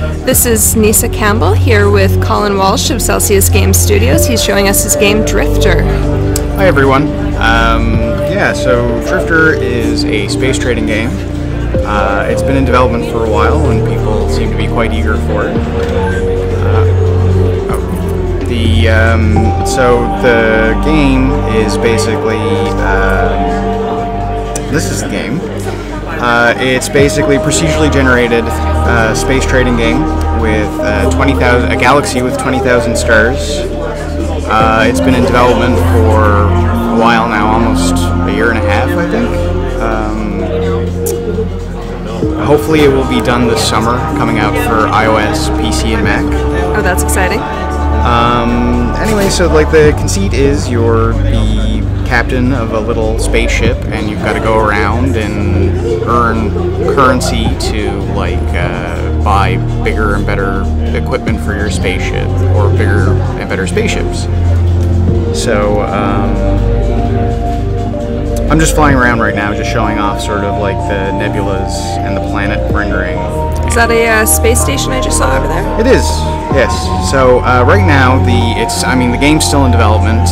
This is Nisa Campbell here with Colin Walsh of Celsius Game Studios. He's showing us his game Drifter. Hi everyone. So Drifter is a space trading game. It's been in development for a while and people seem to be quite eager for it. So the game is basically, this is the game. It's basically a procedurally generated space trading game with a galaxy with 20,000 stars. It's been in development for a while now, almost a year and a half, I think. Hopefully it will be done this summer, coming out for iOS, PC, and Mac. Oh, that's exciting. Anyway, so like the conceit is you're the captain of a little spaceship and you've got to go around and earn currency to like buy bigger and better equipment for your spaceship, or bigger and better spaceships. So I'm just flying around right now, just showing off sort of like the nebulas and the planet rendering. Is that a space station I just saw over there? It is, yes. So right now the game's still in development.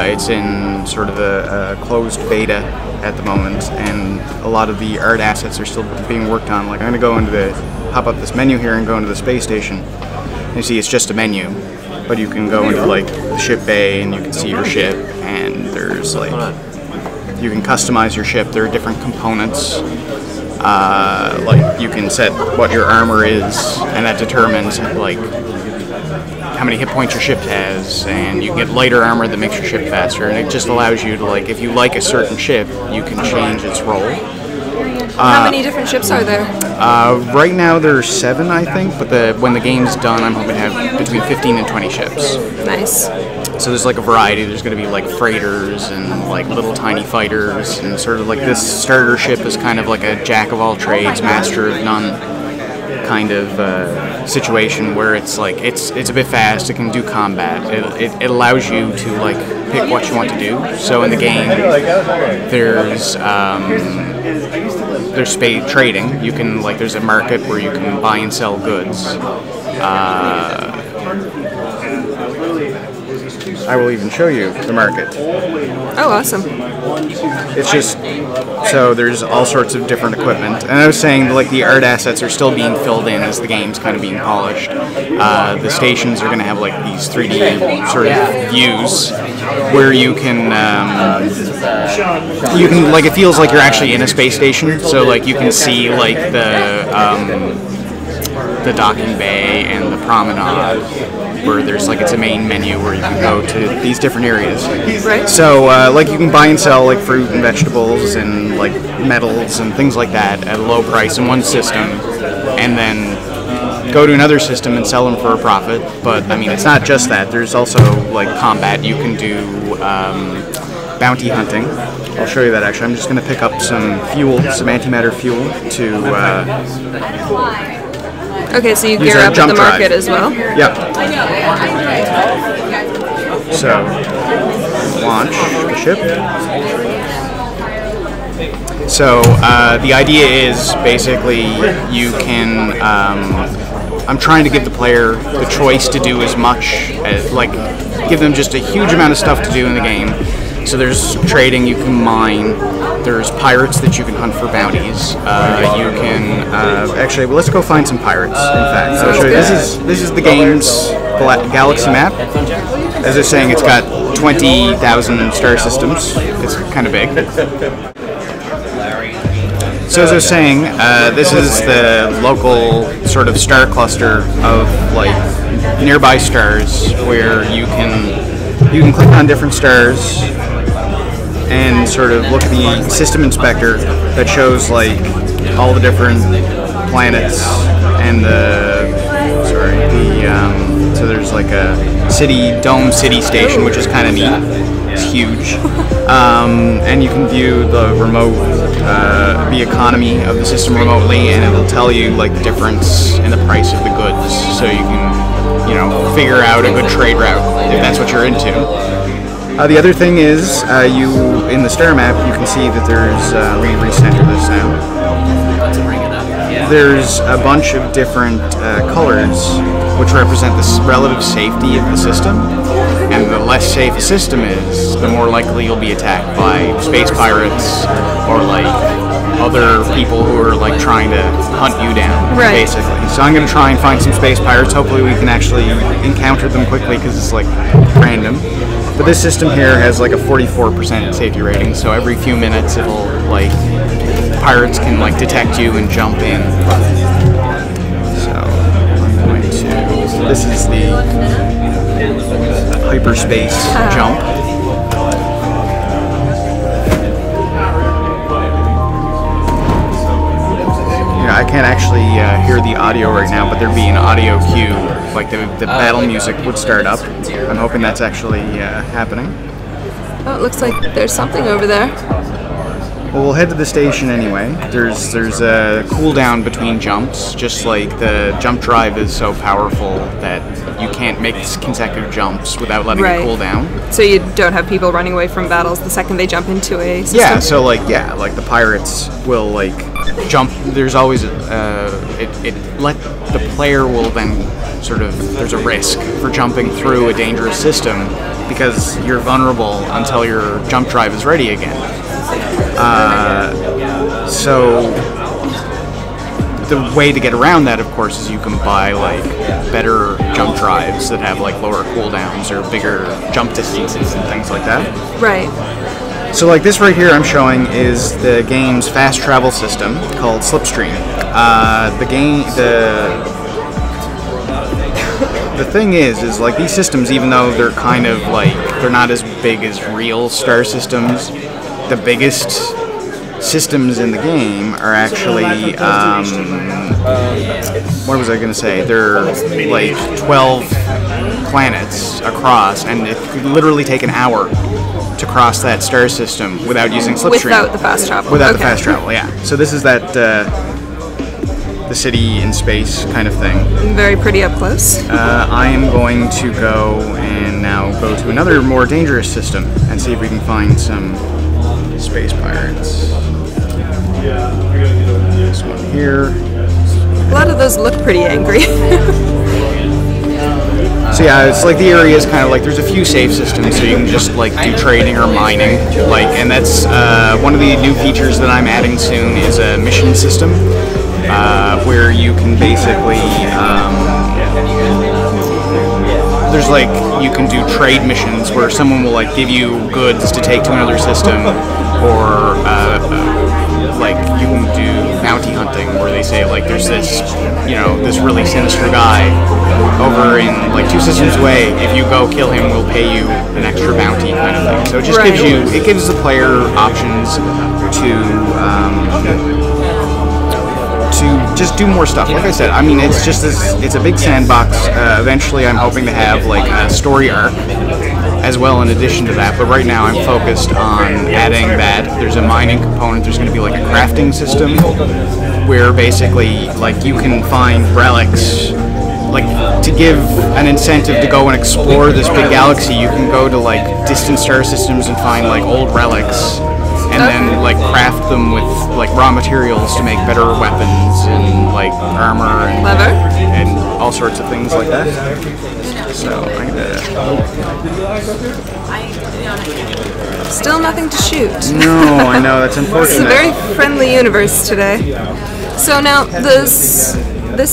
It's in sort of the closed beta at the moment, and a lot of the art assets are still being worked on. Like I'm gonna go into hop up this menu here and go into the space station. And you see it's just a menu, but you can go into like the ship bay and you can see your ship, and there's like, you can customize your ship. There are different components. Like you can set what your armor is, and that determines like how many hit points your ship has, and you can get lighter armor that makes your ship faster, and it just allows you to, like, if you like a certain ship, you can change its role. How many different ships are there? Right now there are 7, I think, but when the game's done, I'm hoping to have between 15 and 20 ships. Nice. So there's like a variety. There's going to be like freighters and like little tiny fighters, and sort of like this starter ship is kind of like a jack of all trades, master of none kind of situation, where it's like it's a bit fast. It can do combat. It allows you to like pick what you want to do. So in the game, there's space trading. You can like there's a market where you can buy and sell goods. I will even show you the market. Oh, awesome. It's just, so there's all sorts of different equipment. And I was saying, like, the art assets are still being filled in as the game's kind of being polished. The stations are going to have, like, these 3D sort of views where you can, like, it feels like you're actually in a space station. So, like, you can see, like, the docking bay and the promenade, where there's like it's a main menu where you can go to these different areas. Right. So like you can buy and sell like fruit and vegetables and like metals and things like that at a low price in one system, and then go to another system and sell them for a profit. But I mean, it's not just that. There's also like combat. You can do bounty hunting. I'll show you that actually. I'm just going to pick up some fuel, some antimatter fuel to okay, so you gear up at the market as well? Yeah. So, launch the ship. So, the idea is basically you can, I'm trying to give the player the choice to do as much, like, give them just a huge amount of stuff to do in the game. So there's trading, you can mine, there's pirates that you can hunt for bounties. You can actually, well, let's go find some pirates. In fact, so I'll show you. This is the game's galaxy map. As I was saying, it's got 20,000 star systems. It's kind of big. So as I was saying, this is the local sort of star cluster of like nearby stars, where you can click on different stars and sort of look at the system inspector that shows like all the different planets and so there's like a dome city station, which is kind of neat. It's huge, and you can view the the economy of the system remotely, and it'll tell you like the difference in the price of the goods, so you can figure out a good trade route if that's what you're into. The other thing is, in the star map, you can see that there's, let me recenter this now. there's a bunch of different colors which represent the relative safety of the system, and the less safe a system is, the more likely you'll be attacked by space pirates or like other people who are like trying to hunt you down, basically. So I'm going to try and find some space pirates. Hopefully we can actually encounter them quickly because it's like random. But this system here has like a 44% safety rating, so every few minutes it'll like pirates can like detect you and jump in. So I'm going to. This is the hyperspace jump. I can't actually hear the audio right now, but there'd be an audio cue, like the battle music would start up. I'm hoping that's actually happening. Oh, it looks like there's something over there. Well, we'll head to the station anyway. There's a cooldown between jumps, just like the jump drive is so powerful that you can't make consecutive jumps without letting it cool down. So you don't have people running away from battles the second they jump into a system? Yeah, so like the pirates will like jump. There's always the player will then sort of, there's a risk for jumping through a dangerous system because you're vulnerable until your jump drive is ready again. So the way to get around that, of course, is you can buy like better jump drives that have like lower cooldowns or bigger jump distances and things like that. Right. So like this right here I'm showing is the game's fast travel system called Slipstream. The thing is like these systems, even though they're kind of like, they're not as big as real star systems, the biggest systems in the game are actually, what was I going to say? They're like 12 planets across, and it could literally take an hour to cross that star system without using Slipstream. Without the fast travel. Without the fast travel, yeah. So this is that the city in space kind of thing. Very pretty up close. I am going to go and now go to another more dangerous system and see if we can find some space pirates. This one here. A lot of those look pretty angry. So yeah, it's like the area is kind of like, there's a few safe systems, so you can just like do trading or mining, like, and that's one of the new features that I'm adding soon is a mission system, where you can basically there's like, you can do trade missions where someone will like give you goods to take to another system, or like you can do bounty hunting where they say like there's this, you know, this really sinister guy over in like 2 systems away, if you go kill him we'll pay you an extra bounty kind of thing. So it just gives you, it gives the player options to just do more stuff. Like I said, I mean, it's just this, it's a big sandbox. Eventually I'm hoping to have like a story arc as well in addition to that, but right now I'm focused on adding that. There's a mining component, there's going to be like a crafting system where basically like you can find relics, like to give an incentive to go and explore this big galaxy. You can go to like distant star systems and find like old relics and then like craft them with like raw materials to make better weapons and like armor and leather and all sorts of things like that. So I'm gonna... Still nothing to shoot. No, I know, that's unfortunate. It's a very friendly universe today. So now this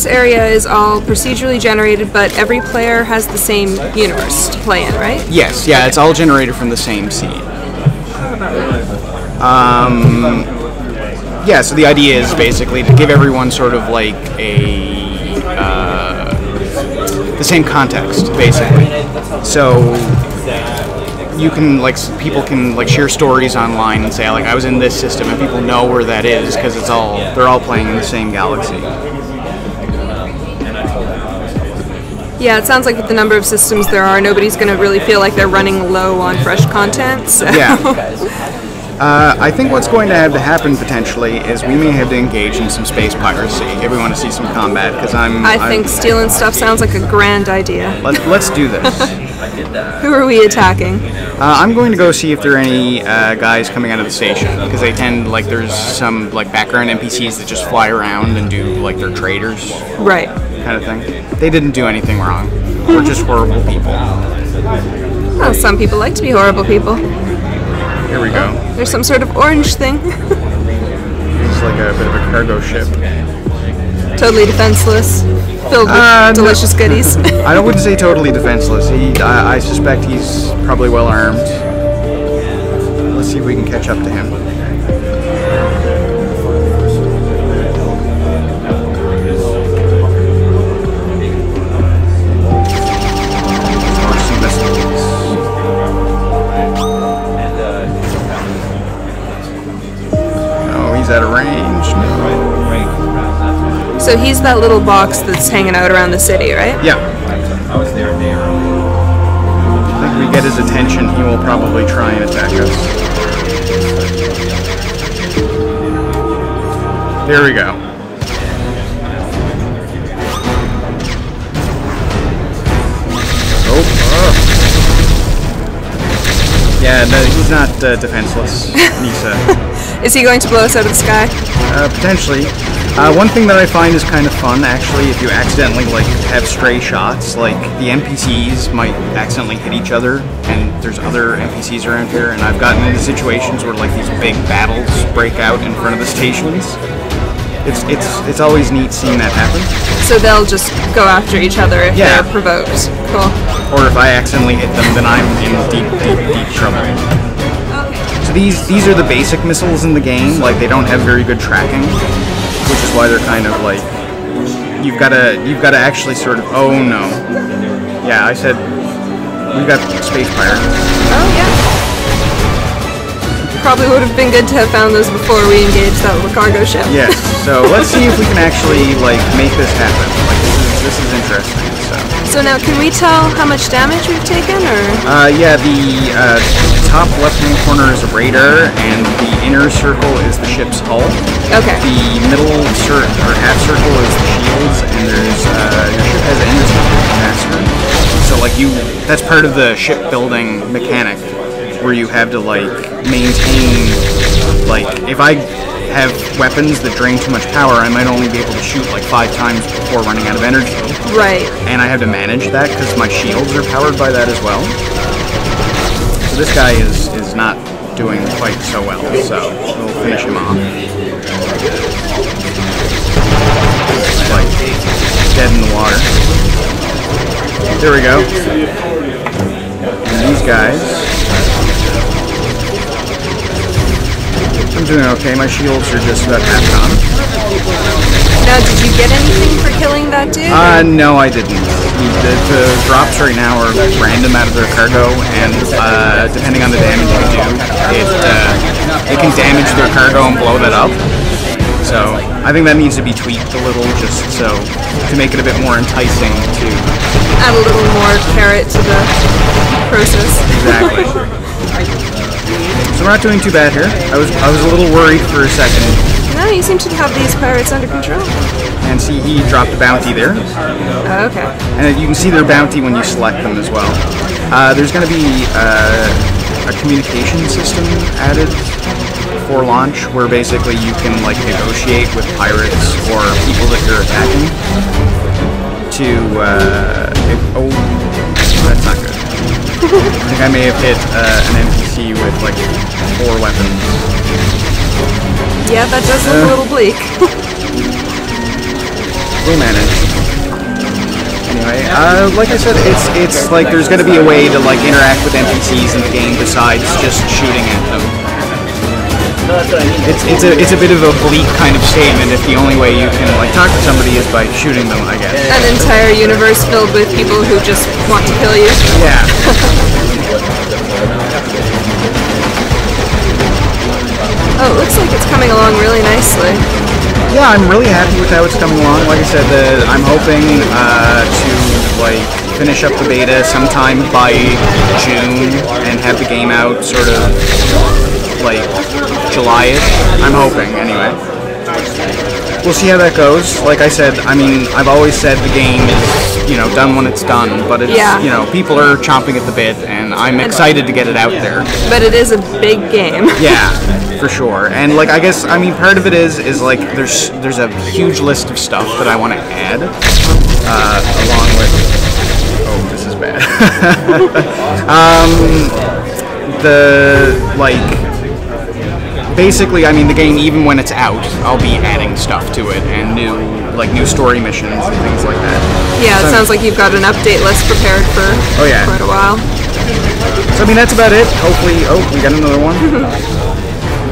area is all procedurally generated, but every player has the same universe to play in, right? Yes, yeah, it's all generated from the same scene. Yeah, so the idea is basically to give everyone sort of like the same context, basically. So you can like, people can like share stories online and say like I was in this system, and people know where that is because it's all, they're all playing in the same galaxy. Yeah, it sounds like with the number of systems there are, nobody's going to really feel like they're running low on fresh content. So. Yeah. I think what's going to have to happen potentially is we may have to engage in some space piracy if we want to see some combat. Because I think stealing stuff sounds like a grand idea. Let's do this. Who are we attacking? I'm going to go see if there are any guys coming out of the station, because they tend, like, there's some, like, background NPCs that just fly around and do, like, they're traders. Right. Kind of thing. They didn't do anything wrong. We're just horrible people. Well, some people like to be horrible people. Here we go. There's some sort of orange thing. It's like a bit of a cargo ship. Totally defenseless, filled with delicious goodies. I wouldn't say totally defenseless. I suspect he's probably well armed. Let's see if we can catch up to him. Oh, he's out of range. No. So he's that little box that's hanging out around the city, right? Yeah. I think if we get his attention, he will probably try and attack us. There we go. Oh. Yeah, no, he's not defenseless. Nisa. Is he going to blow us out of the sky? Potentially. One thing that I find is kind of fun, actually, if you accidentally, like, have stray shots, like, the NPCs might accidentally hit each other, and there's other NPCs around here, and I've gotten into situations where, like, these big battles break out in front of the stations. It's always neat seeing that happen. So they'll just go after each other if they're provoked. Cool. Or if I accidentally hit them, then I'm in deep trouble. So these are the basic missiles in the game, like, they don't have very good tracking. Which is why they're kind of like, you've got to actually sort of, oh no. Yeah, I said, we've got space pirates. Oh yeah. Probably would have been good to have found those before we engaged that little cargo ship. Yes, so let's see if we can actually, like, make this happen. Like, this is interesting, so. So now, can we tell how much damage we've taken, or? Yeah, the top left-hand corner is a radar, and the inner circle is the ship's hull. Okay. The middle or half circle is the shields, and there's your ship has energy capacity. So like that's part of the shipbuilding mechanic, where you have to like maintain, like if I have weapons that drain too much power, I might only be able to shoot like 5 times before running out of energy. Right. And I have to manage that because my shields are powered by that as well. So this guy is not doing quite so well, so we'll finish him off. Like, dead in the water. There we go. And these guys. I'm doing okay, my shields are just about half gone. Now, did you get anything for killing that dude? No, I didn't. The drops right now are random out of their cargo, and depending on the damage you do, it can damage their cargo and blow that up. So I think that needs to be tweaked a little, just so to make it a bit more enticing to add a little more carrot to the process. Exactly. So we're not doing too bad here. I was a little worried for a second. No, you seem to have these pirates under control. And see, he dropped a bounty there. Oh, okay. And you can see their bounty when you select them as well. There's going to be a communication system added for launch, where basically you can like negotiate with pirates or people that you're attacking to. Oh, that's not good. I think I may have hit an NPC with like 4 weapons. Yeah, that does look a little bleak. We'll manage. Anyway, like I said, it's like there's going to be a way to like interact with NPCs in the game besides just shooting at them. It's a bit of a bleak kind of statement if the only way you can like talk to somebody is by shooting them, I guess. An entire universe filled with people who just want to kill you. Yeah. Oh, it looks like it's coming along really nicely. Yeah, I'm really happy with how it's coming along. Like I said, I'm hoping to like finish up the beta sometime by June and have the game out sort of like July-ish. I'm hoping, anyway. We'll see how that goes. Like I said, I mean, I've always said the game is done when it's done. But it's people are chomping at the bit, and I'm excited to get it out there. But it is a big game. Yeah, for sure. And like, I guess, I mean, part of it is like there's a huge list of stuff that I want to add, along with. Oh, this is bad. Basically, I mean, the game, even when it's out, I'll be adding stuff to it and new story missions and things like that. Yeah, it sounds like you've got an update list prepared for quite a while. So I mean, that's about it. Hopefully, we got another one.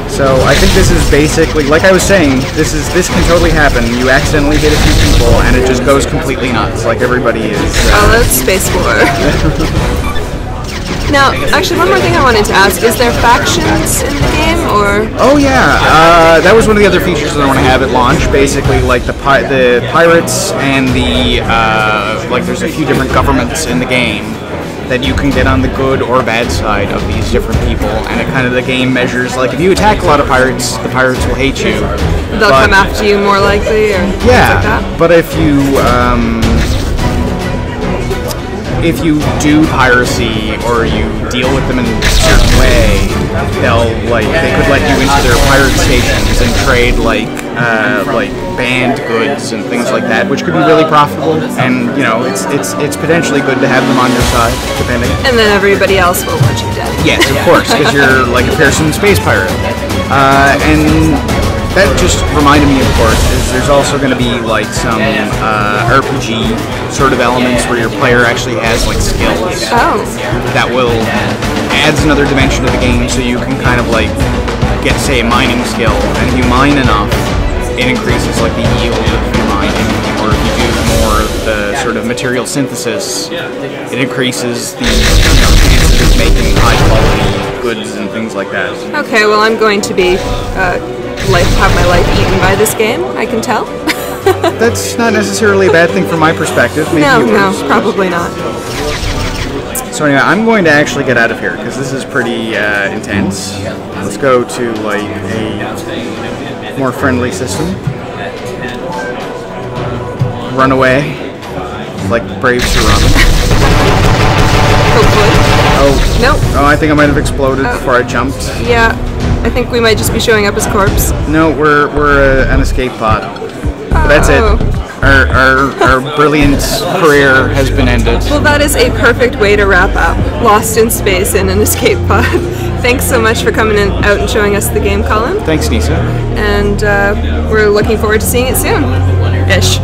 So I think this is basically, like I was saying, this can totally happen. You accidentally hit a few people, and it just goes completely nuts. Like everybody is. That's Space War. Now, actually, one more thing I wanted to ask: is there factions in the game, or? Oh yeah, that was one of the other features that I want to have at launch. Basically, like the pirates and the there's a few different governments in the game that you can get on the good or bad side of these different people, and the game measures, like, if you attack a lot of pirates, the pirates will hate you. They'll come after you more likely, or things like that? But if you do piracy or you deal with them in a certain way, they could let you into their pirate stations and trade banned goods and things like that, which could be really profitable. And it's potentially good to have them on your side, depending. And then everybody else will want you dead. Yes, of course, because you're like a Pearson space pirate. And that just reminded me, of course, is there's also going to be like some RPG sort of elements where your player actually has like skills that will adds another dimension to the game, so you can kind of like get, say, a mining skill, and if you mine enough, it increases like the yield of your mining, or if you do more of the sort of material synthesis, it increases the chances of making high quality goods and things like that. Okay, well, I'm going to be have my life eaten by this game, I can tell. That's not necessarily a bad thing from my perspective. Maybe no, probably not. So anyway, I'm going to actually get out of here because this is pretty intense. Let's go to like a more friendly system. Run away, like Braves to run. Hopefully. Oh. Nope. Oh, I think I might have exploded before I jumped. Yeah, I think we might just be showing up as corpse. No, we're an escape pod. But that's it. Our brilliant career has been ended. Well, that is a perfect way to wrap up. Lost in space in an escape pod. Thanks so much for coming out and showing us the game, Colin. Thanks, Nisa. And we're looking forward to seeing it soon. Ish.